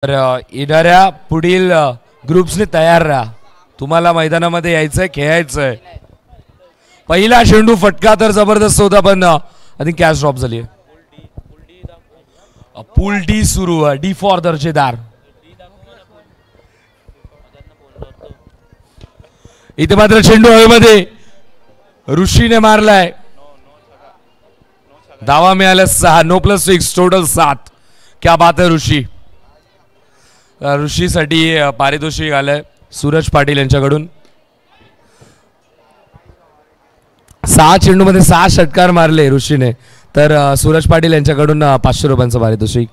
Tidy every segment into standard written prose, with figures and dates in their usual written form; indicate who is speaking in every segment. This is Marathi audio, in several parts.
Speaker 1: तर येणाऱ्या पुढील ग्रुप्सने तयार राहा. तुम्हाला मैदानामध्ये यायचंय, खेळायचंय. पहिला चेंडू फटका तर जबरदस्त होता, पण आय थिंक कॅच ड्रॉप झाली. पूल डी सुरू आहे. डी फॉर दर्जेदार. इथे मात्र चेंडू हवेमध्ये ऋषीने मारलाय. धावा मिळाल्या 6. 9+6 टोटल 7. क्या बात आहे ऋषी. ऋषीसाठी पारितोषिक आलंय सूरज पाटील यांच्याकडून. 6 चेंडूमध्ये 6 षटकार मारले ऋषीने. तर सूरज पाटील यांच्याकडून 500 रुपयांचं पारितोषिक.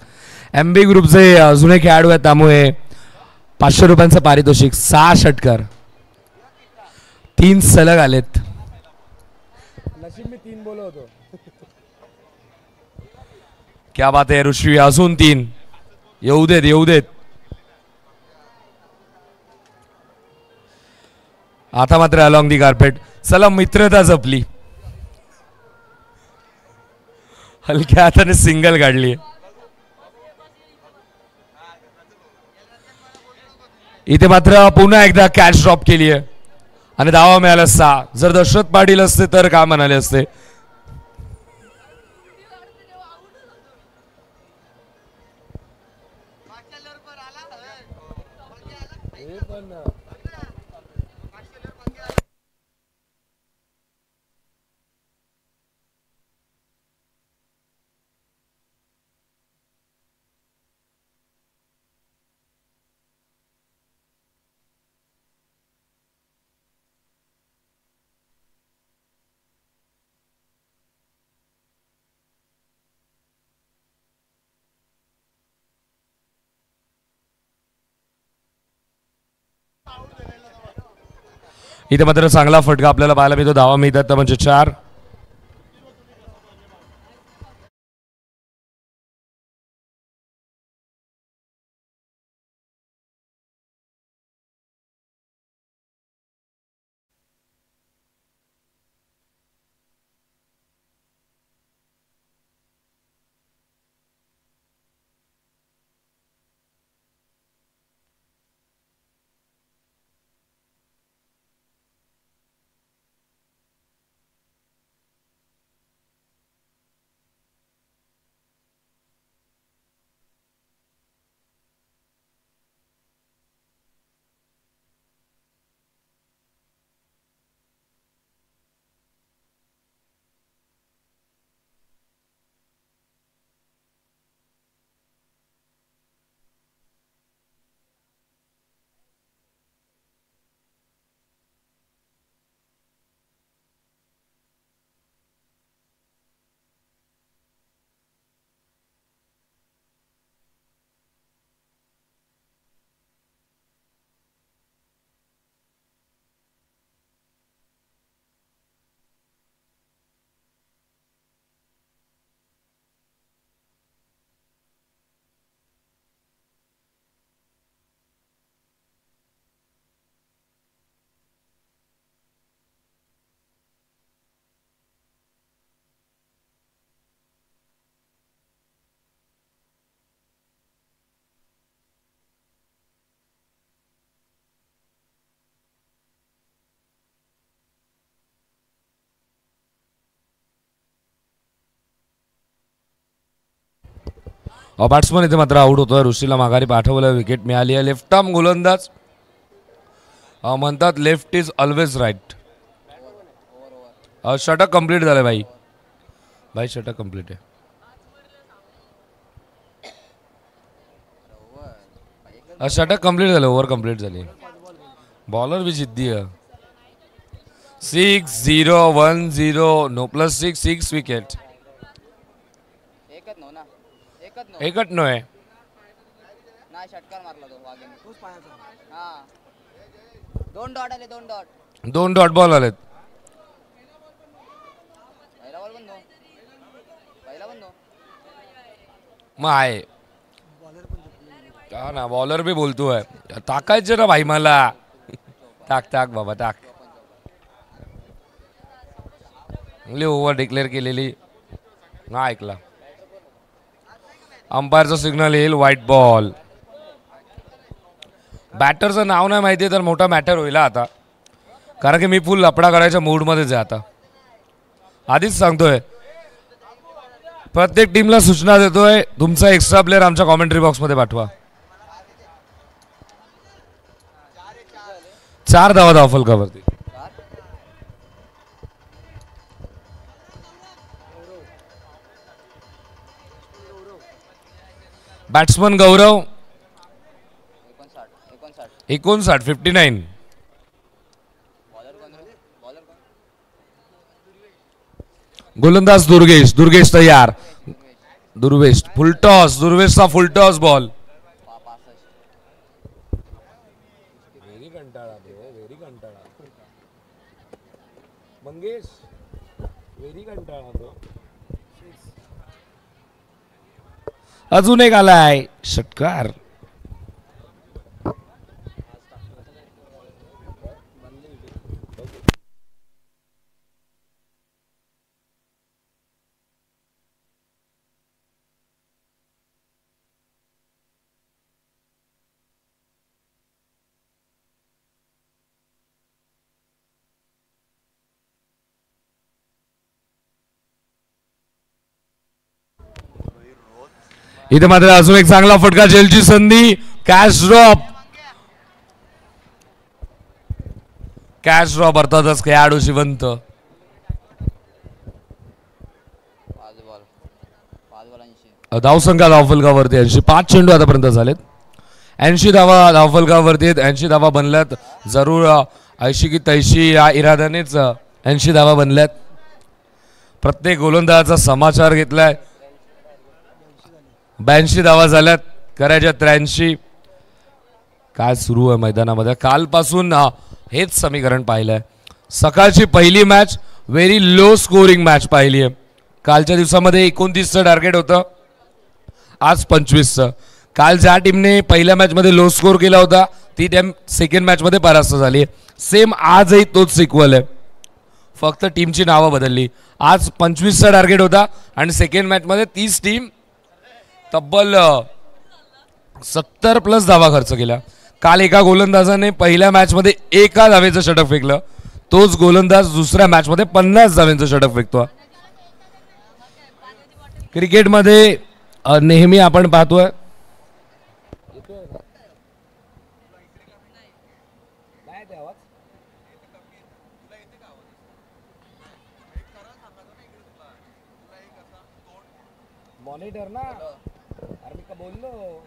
Speaker 1: MB ग्रुपचे जुने खेळाडू आहेत त्यामुळे 500 रुपयांचं पारितोषिक. 6 षटकार 3 सलग आलेत.
Speaker 2: नशीब मी 3 बोलत होतो.
Speaker 1: क्या बात आहे ऋषी. अजून 3 येऊ देत, येऊ देत. आता मात्र अलॉंग दी कार्पेट. चला मित्रता जपली. हलक्या हाताने सिंगल काढली. इथे मात्र पुन्हा एकदा कॅच ड्रॉप केली आहे आणि धावा मिळाला 6. जर दशरथ पाटील असते तर काय म्हणाले असते. इथे मात्र चांगला फटका आपल्याला पाहायला मिळतो. धावा मिळतात म्हणजे 4. बॅट्समन इथे मात्र आउट होतोय. ऋषीला माघारी पाठवलं. विकेट मिळाली आहे. लेफ्ट आर्म गोलंदाज म्हणतात लेफ्ट इज ऑलवेज राईट. षटक कंप्लीट झालं भाई. भाई षटक कंप्लीट आहे. षटक कंप्लीट झालं. ओव्हर कंप्लीट झाली. बॉलर भी जिद्दी आहे. 6-0-1-0. 9+6 6 विकेट. एकच नव्हे.
Speaker 3: षटकार मारला तो वाघेने. हां 2 डॉट आले. 2 डॉट.
Speaker 1: 2 डॉट बॉल आलेत.
Speaker 3: पहिला बॉल बंद. पहिला बंद.
Speaker 1: मग आहे का ना. बॉलर भी बोलतोय टाकायचं ना भाई मला. टाक टाक बाबा टाक. चांगली ओव्हर डिक्लेअर केलेली. ना ऐकला. अंपायरचा सिग्नल येईल. White ball. बॅटरचं नाव नाही माहिती तर मोठा मॅटर होईल आता, कारण की मी फुल लपडा करायच्या मूडमध्येच आहे आता. आधीच सांगतोय, प्रत्येक टीमला सूचना देतोय, तुमचा एक्स्ट्रा प्लेअर आमच्या कॉमेंट्री बॉक्समध्ये पाठवा. 4 धावा धावफलकावरती. बॅट्समन गौरव 59 59. गोलंदाज दुर्गेश. दुर्गेश तयार. दुर्वेश फुलटॉस. दुर्वेशचा फुलटॉस बॉल.
Speaker 2: व्हेरी कंटाळा ब्रो, व्हेरी कंटाळा. मंगेश व्हेरी कंटाळा ब्रो.
Speaker 1: अजून एक आलाय षटकार. इथे मात्र अजून एक चांगला फटका. जेलची संधी. Cash drop. कॅश ड्रॉप अर्थातच खेळाडू जिवंत. धावसंख्या धावफलकावरती 80. 5 चेंडू आतापर्यंत झालेत. 80 धावा धावफलकावरती. 80 धावा बनल्यात. जरूर 80 की 83 या इराद्यानेच 80 धावा बनल्यात. प्रत्येक गोलंदाजाचा समाचार घेतलाय. 82 धावा झाल्यात. करायच्या 83. काय सुरू आहे मैदानामध्ये कालपासून हेच समीकरण पाहिलंय. सकाळची पहिली match very low scoring match पाहिली आहे. कालच्या दिवसामध्ये 29चं टार्गेट होतं, आज 25चं. काल ज्या टीमने पहिल्या मॅचमध्ये लो स्कोर केला होता ती टीम सेकंड मॅचमध्ये परास्त झाली. सेम आजही तोच सिक्वल आहे, फक्त टीमची नावं बदलली. आज 25चा टार्गेट होता आणि सेकंड मॅचमध्ये 30 टीम तब्बल 70+ धावा खर्च केला. काल एका गोलंदाजाने पहिल्या मॅचमध्ये 1 धावेचं षटक फेकलं. तोच गोलंदाज दुसऱ्या मॅचमध्ये 50 धावेचं षटक फेकतो. क्रिकेटमध्ये नेहमी आपण पाहतोय
Speaker 2: मॉनिटर ना. अरे मी का बोललो.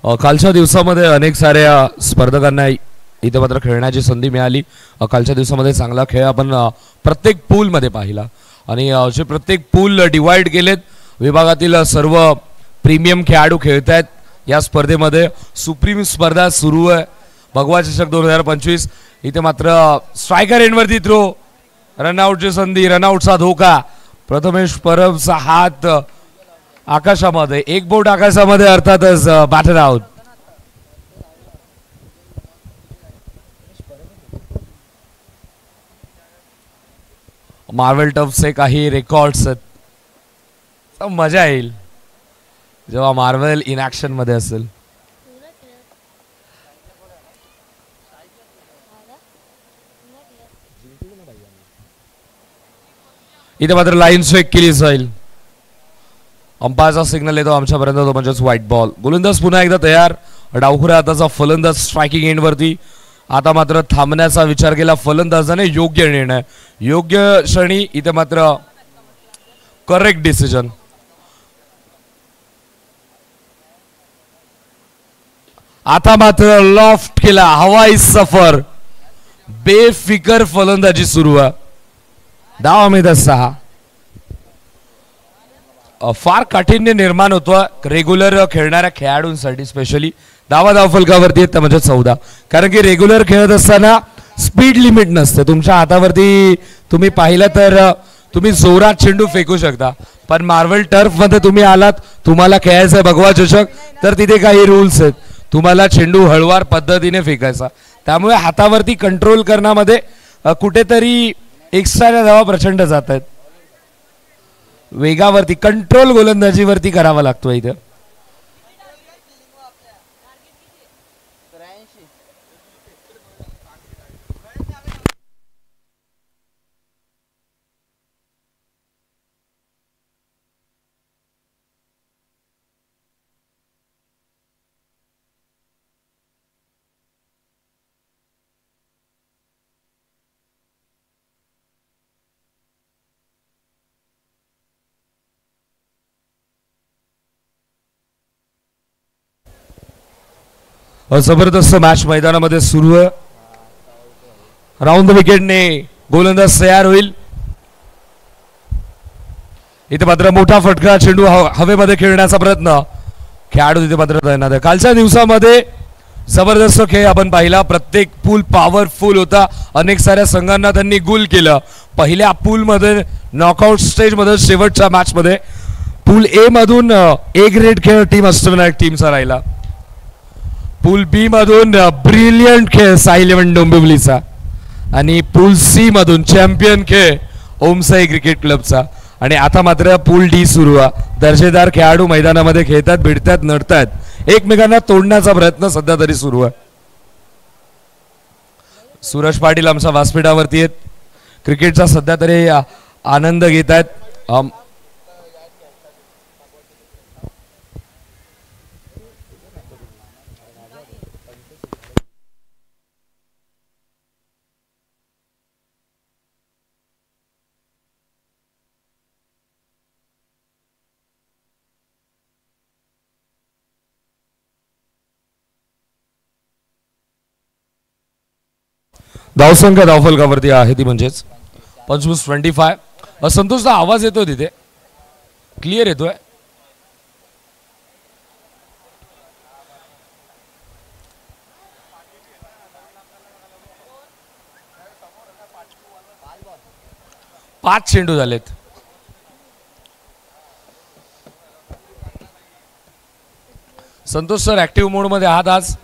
Speaker 1: कालच्या दिवसामध्ये अनेक साऱ्या स्पर्धकांना इथे मात्र खेळण्याची संधी मिळाली. कालच्या दिवसामध्ये चांगला खेळ आपण प्रत्येक पूलमध्ये पाहिला आणि जे प्रत्येक पूल डिवाइड केलेत विभागातील सर्व प्रीमियम खेळाडू खेळत आहेत या स्पर्धेमध्ये. सुप्रीम स्पर्धा सुरू आहे भगवा चषक 2025. इथे मात्र स्ट्रायकर एंडवरती थ्रो, रनआउटची संधी, रनआउटचा धोका. प्रथमेश परबचा हात आकाशामध्ये, एक बोट आकाशामध्ये, अर्थातच बॅटर आउट. मार्वेल टफचे काही रेकॉर्ड्स आहेत. मजा येईल जेव्हा मार्वेल इन ऍक्शन मध्ये असेल. इथे मात्र लाईन स्ट्राईक केली जाईल. अंपायरचा सिग्नल येतो आमच्यापर्यंत, तो म्हणजेच व्हाईट बॉल. गोलंदाज पुन्हा एकदा तयार. डावखुऱ्या हाताचा फलंदाज स्ट्रायकिंग एंडवरती. आता मात्र थांबण्याचा विचार केला फलंदाजाने. योग्य निर्णय, योग्य क्षणी. इथे मात्र करेक्ट डिसिजन. आता मात्र लॉफ्ट केला, हवाई सफर, बेफिकर फलंदाजी सुरू आहे. धाव अमित 6. फार काठिण्य निर्माण होतं रेग्युलर खेळणाऱ्या खेळाडूंसाठी. स्पेशली धावा फलकावरती आहेत त्या म्हणजे 14. कारण की रेग्युलर खेळत असताना स्पीड लिमिट नसते तुमच्या हातावरती. तुम्ही पाहिलं तर तुम्ही जोरात चेंडू फेकू शकता, पण मार्वेल टर्फ मध्ये तुम्ही आलात, तुम्हाला खेळायचं आहे भगवा चषक, तर तिथे काही रूल्स आहेत. तुम्हाला चेंडू हळवार पद्धतीने फेकायचा. त्यामुळे हातावरती कंट्रोल करण्यामध्ये कुठेतरी एक्स्ट्रा धावा प्रचंड जात आहेत. वेगावरती कंट्रोल गोलंदाजीवरती करावा लागतो इथं. जबरदस्त मॅच मैदानामध्ये सुरू आहे. राऊंड द विकेटने गोलंदाज तयार होईल. इथे मात्र मोठा फटका, चेंडू हवेमध्ये खेळण्याचा प्रयत्न. खेळाडू तिथे मात्र तैनात आहे. कालच्या दिवसामध्ये जबरदस्त खेळ आपण पाहिला. प्रत्येक पूल पॉवरफुल होता. अनेक साऱ्या संघांना त्यांनी गुल केलं. पहिल्या पूलमध्ये नॉकआउट स्टेजमध्ये शेवटच्या मॅचमध्ये पूल ए मधून ए ग्रेड खेळ टीम अष्टविनायक टीमचा राहिला. पूल बी मधून ब्रिलियंट खेळ साई इलेव्हन डोंबिवलीचा आणि पूल सी मधून चॅम्पियन खेळ ओमसाई क्रिकेट क्लबचा. आणि आता मात्र पूल डी सुरू आहे. दर्जेदार खेळाडू मैदानामध्ये खेळतात, भिडतात, नडतात, एकमेकांना तोडण्याचा प्रयत्न सध्या तरी सुरू आहे. सूरज पाटील आमच्या व्यासपीठावरती आहेत. क्रिकेटचा सध्या तरी आनंद घेत आहेत. धावसंख्या धावफलकावरती आहे ती म्हणजेच 25-25. संतोषचा आवाज येतोय तिथे, क्लिअर येतोय. पाच चेंडू झालेत. संतोष सर ऍक्टिव्ह मोड मध्ये आहात आज.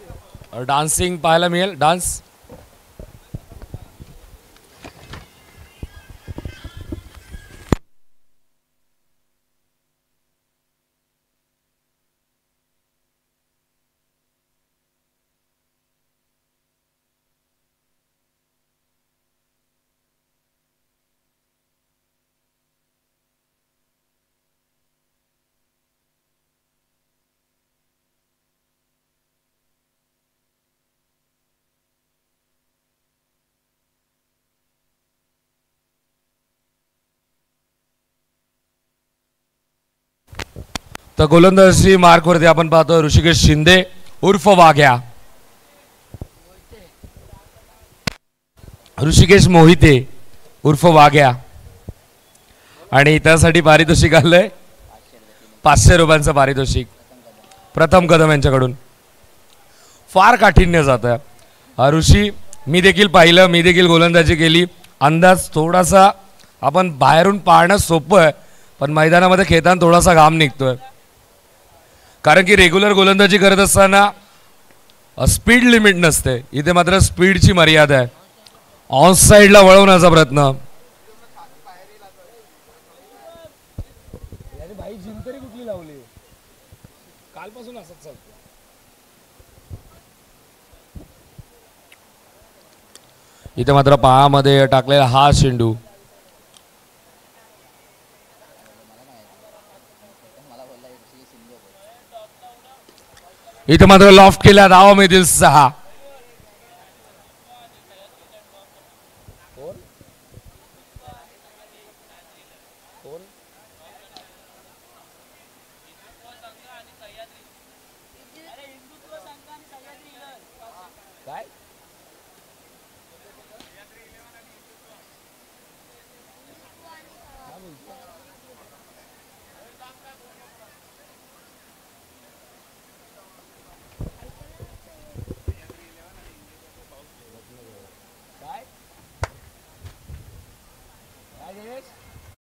Speaker 1: डान्सिंग पाहायला मिळेल. डान्स तर गोलंदाजी मार्कवरती आपण पाहतो ऋषिकेश शिंदे. उर्फ वाघ्या, ऋषिकेश मोहिते उर्फ वाघ्या, आणि त्यासाठी पारितोषिक आलंय 500 रुपयांचं पारितोषिक प्रथम कदम यांच्याकडून. फार काठिण्य जात आहे ऋषी. मी देखील पाहिलं, मी देखील गोलंदाजी केली. अंदाज थोडासा आपण बाहेरून पाहणं सोपं आहे, पण मैदानामध्ये खेळताना थोडासा घाम निघतोय. कारण की रेग्युलर गोलंदाजी करत असताना स्पीड लिमिट नसते, इथे मात्र स्पीडची मर्यादा आहे. ऑन साईडला वळवण्याचा प्रयत्न.
Speaker 2: भाई जिम तरी कुठली लावली कालपासून असंच चालतं.
Speaker 1: इथे मात्र पायामध्ये टाकलेला हा चेंडू. इथे मात्र लॉफ्ट केल्या, धावा मिळतील 6.
Speaker 2: कोण